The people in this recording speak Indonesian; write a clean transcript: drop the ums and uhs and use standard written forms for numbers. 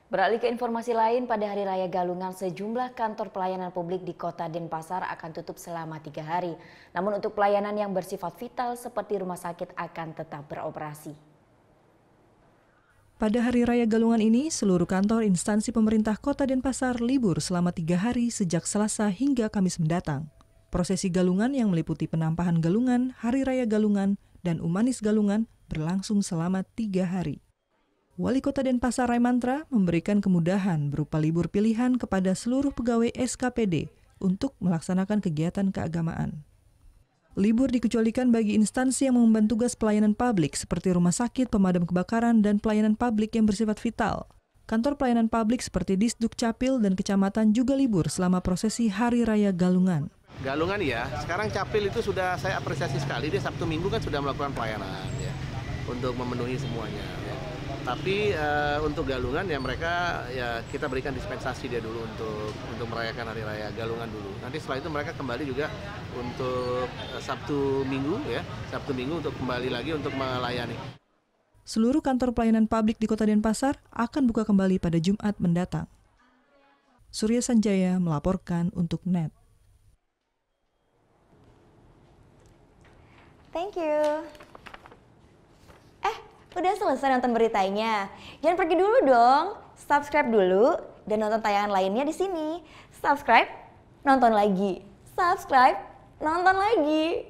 Beralih ke informasi lain, pada Hari Raya Galungan sejumlah kantor pelayanan publik di Kota Denpasar akan tutup selama 3 hari. Namun untuk pelayanan yang bersifat vital seperti rumah sakit akan tetap beroperasi. Pada Hari Raya Galungan ini, seluruh kantor instansi pemerintah Kota Denpasar libur selama 3 hari sejak Selasa hingga Kamis mendatang. Prosesi Galungan yang meliputi penampahan Galungan, Hari Raya Galungan, dan Umanis Galungan berlangsung selama 3 hari. Wali Kota Denpasar Raimantra memberikan kemudahan berupa libur pilihan kepada seluruh pegawai SKPD untuk melaksanakan kegiatan keagamaan. Libur dikecualikan bagi instansi yang mengemban tugas pelayanan publik seperti rumah sakit, pemadam kebakaran, dan pelayanan publik yang bersifat vital. Kantor pelayanan publik seperti Disduk Capil dan Kecamatan juga libur selama prosesi Hari Raya Galungan. Galungan ya, sekarang Capil itu sudah saya apresiasi sekali, dia Sabtu Minggu kan sudah melakukan pelayanan ya, untuk memenuhi semuanya. Ya. Tapi untuk Galungan ya mereka ya kita berikan dispensasi dia dulu untuk merayakan Hari Raya Galungan dulu. Nanti setelah itu mereka kembali juga untuk Sabtu Minggu ya, Sabtu Minggu untuk kembali lagi untuk melayani. Seluruh kantor pelayanan publik di Kota Denpasar akan buka kembali pada Jumat mendatang. Surya Sanjaya melaporkan untuk NET. Thank you. Udah selesai nonton beritanya? Jangan pergi dulu dong. Subscribe dulu dan nonton tayangan lainnya di sini. Subscribe, nonton lagi. Subscribe, nonton lagi.